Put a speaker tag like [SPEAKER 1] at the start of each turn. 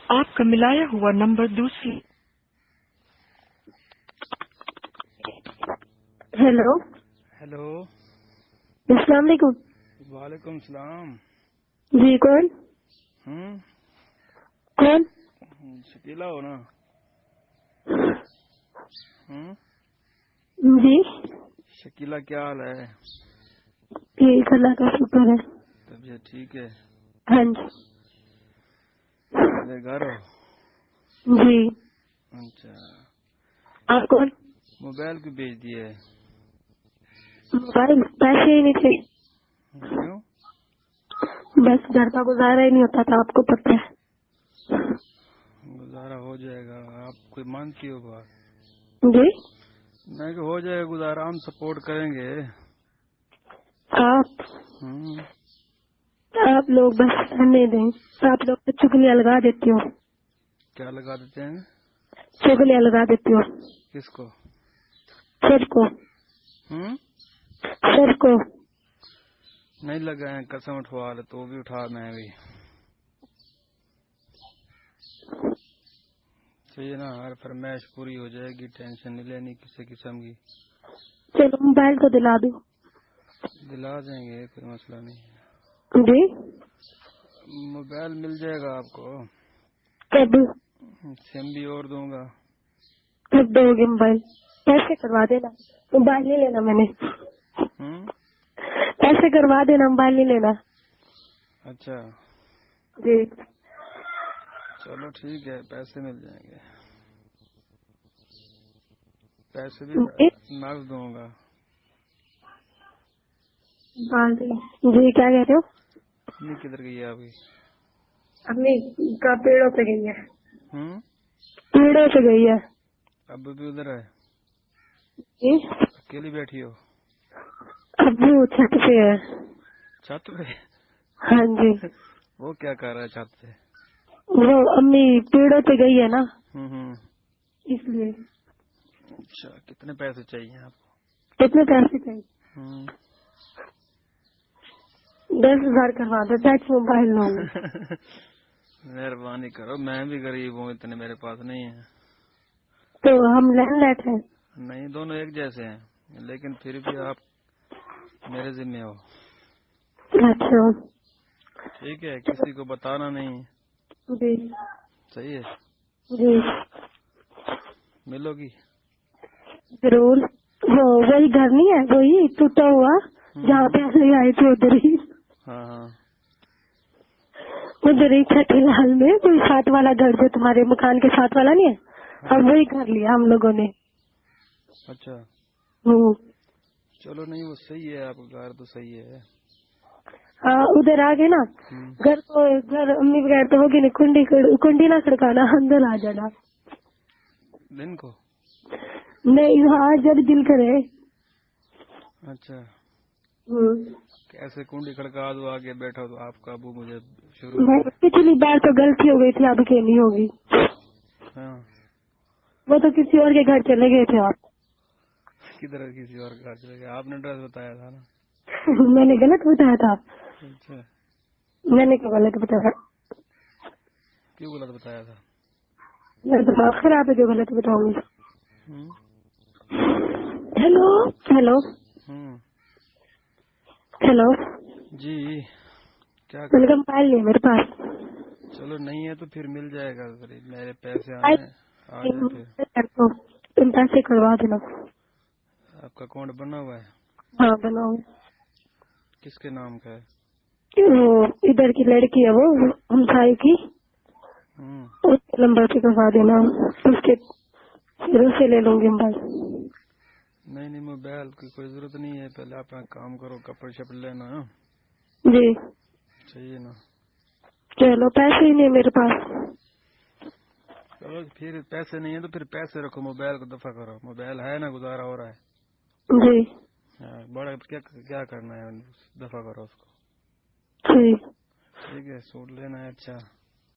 [SPEAKER 1] आपका मिलाया हुआ नंबर दूसरी।
[SPEAKER 2] हेलो।
[SPEAKER 3] हेलो।
[SPEAKER 2] अस्सलाम वालेकुम।
[SPEAKER 3] वालेकुम सलाम।
[SPEAKER 2] जी कौन? कौन?
[SPEAKER 3] शकीला हो ना?
[SPEAKER 2] जी
[SPEAKER 3] शकीला क्या हाल है?
[SPEAKER 2] ठीक, अल्लाह का शुक्र है।
[SPEAKER 3] तबीयत ठीक है?
[SPEAKER 2] हाँ जी।
[SPEAKER 3] मेरे घर हो?
[SPEAKER 2] जी।
[SPEAKER 3] अच्छा।
[SPEAKER 2] आप कौन?
[SPEAKER 3] मोबाइल क्यों भेज दिए?
[SPEAKER 2] मोबाइल पैसे ही नहीं थे,
[SPEAKER 3] क्यों?
[SPEAKER 2] बस घर का गुजारा ही नहीं होता था, आपको पता है।
[SPEAKER 3] गुजारा हो जाएगा, आप कोई मानती हो बात?
[SPEAKER 2] जी
[SPEAKER 3] मैं कि हो जाएगा गुजारा, हम सपोर्ट करेंगे।
[SPEAKER 2] आप लोग बस रहने दें, आप लोग तो चुगलियाँ लगा देती हो।
[SPEAKER 3] क्या लगा देते हैं?
[SPEAKER 2] चुगलियाँ लगा देती हो।
[SPEAKER 3] किसको?
[SPEAKER 2] सर को। सर को
[SPEAKER 3] नहीं लगाए, कसम उठवा ले तो भी उठा, मैं भी चाहिए ना, हर फरमाइश पूरी हो जाएगी, टेंशन नहीं लेनी किसी किस्म की।
[SPEAKER 2] चलो मोबाइल तो दिला दो।
[SPEAKER 3] दिला देंगे, कोई मसला नहीं है।
[SPEAKER 2] जी
[SPEAKER 3] मोबाइल मिल जाएगा आपको,
[SPEAKER 2] कब?
[SPEAKER 3] सिम भी और दूंगा।
[SPEAKER 2] कब दोगे मोबाइल? पैसे करवा देना, मोबाइल नहीं लेना मैंने। पैसे करवा देना, मोबाइल नहीं लेना।
[SPEAKER 3] अच्छा
[SPEAKER 2] जी
[SPEAKER 3] चलो ठीक है, पैसे मिल जाएंगे, पैसे भी
[SPEAKER 2] जी
[SPEAKER 3] नग दूंगा।
[SPEAKER 2] जी क्या कह रहे हो?
[SPEAKER 3] अपनी किधर गई है अभी?
[SPEAKER 2] अपनी का पेड़ों पे गई है। पेड़ों पे गई है।
[SPEAKER 3] अब भी उधर है?
[SPEAKER 2] जी
[SPEAKER 3] अकेली बैठी हो?
[SPEAKER 2] अब वो छत पे है।
[SPEAKER 3] छत पे?
[SPEAKER 2] हाँ जी।
[SPEAKER 3] वो क्या कर रहा है छत पे?
[SPEAKER 2] वो अम्मी पेड़ों पे गई है ना, इसलिए।
[SPEAKER 3] अच्छा, कितने पैसे चाहिए आपको?
[SPEAKER 2] कितने पैसे चाहिए? 10,000 करवा दो, चाहे मोबाइल लूंगी।
[SPEAKER 3] मेहरबानी करो, मैं भी गरीब हूँ, इतने मेरे पास नहीं है।
[SPEAKER 2] तो हम लैंडलाइट है।
[SPEAKER 3] नहीं, दोनों एक जैसे हैं, लेकिन फिर भी आप मेरे जिम्मे हो।
[SPEAKER 2] अच्छा
[SPEAKER 3] ठीक है, किसी को बताना नहीं।
[SPEAKER 2] जी।
[SPEAKER 3] सही है?
[SPEAKER 2] जी
[SPEAKER 3] मिलोगी?
[SPEAKER 2] जरूर। वो वही घर नहीं है, वही टूटा हुआ जहाँ पैसे आए थे उधर ही।
[SPEAKER 3] हाँ हाँ।
[SPEAKER 2] उधर ही छठीलाल में कोई साथ वाला घर जो तुम्हारे मकान के साथ वाला नहीं है,
[SPEAKER 3] हाँ।
[SPEAKER 2] अब वही घर लिया हम लोगों ने।
[SPEAKER 3] अच्छा चलो, नहीं वो सही है, आपका घर तो सही है।
[SPEAKER 2] हाँ उधर आ गए ना, घर को घर अम्मी बगैर तो होगी नहीं, कुंडी ना खड़काना, अंदर आ जाना।
[SPEAKER 3] दिन को?
[SPEAKER 2] नहीं हाँ जब दिल करे।
[SPEAKER 3] अच्छा, कैसे कुंडी खड़का दो, आगे बैठा तो आपका अबू मुझे शुरू में।
[SPEAKER 2] पिछली बार तो गलती हो गई थी, अब के नहीं होगी।
[SPEAKER 3] हाँ।
[SPEAKER 2] वो तो किसी और के घर चले गए थे आप।
[SPEAKER 3] किधर किसी और के घर चले गए? आपने एड्रेस बताया था ना।
[SPEAKER 2] मैंने गलत बताया था?
[SPEAKER 3] अच्छा,
[SPEAKER 2] मैंने क्यों गलत बताया?
[SPEAKER 3] क्यों गलत बताया था?
[SPEAKER 2] मेरा दिमाग खराब है जो गलत बताऊंगी। हेलो हेलो हेलो
[SPEAKER 3] जी, क्या
[SPEAKER 2] मैंने
[SPEAKER 3] करूं?
[SPEAKER 2] कहा मोबाइल नहीं है मेरे पास।
[SPEAKER 3] चलो नहीं है तो फिर मिल जाएगा, मेरे पैसे आए आ जाए फिर।
[SPEAKER 2] तुम पैसे करवा देना।
[SPEAKER 3] आपका अकाउंट बना हुआ है?
[SPEAKER 2] हाँ बनाओ।
[SPEAKER 3] किसके नाम का है?
[SPEAKER 2] वो इधर की लड़की है, वो हम भाई की, उसके नंबर पे करवा देना, उसके फिर उसे ले लूंगी मोबाइल।
[SPEAKER 3] नहीं नहीं, मोबाइल की कोई जरूरत नहीं है, पहले अपना काम करो, कपड़े शपड़े लेना।
[SPEAKER 2] जी
[SPEAKER 3] चाहिए ना?
[SPEAKER 2] चलो पैसे ही नहीं मेरे पास।
[SPEAKER 3] चलो फिर पैसे नहीं है तो फिर पैसे रखो, मोबाइल को दफा करो। मोबाइल है ना, गुजारा हो रहा है।
[SPEAKER 2] जी
[SPEAKER 3] बड़ा क्या करना है, दफा करो उसको।
[SPEAKER 2] ठीक
[SPEAKER 3] ठीक है, सूट लेना है? अच्छा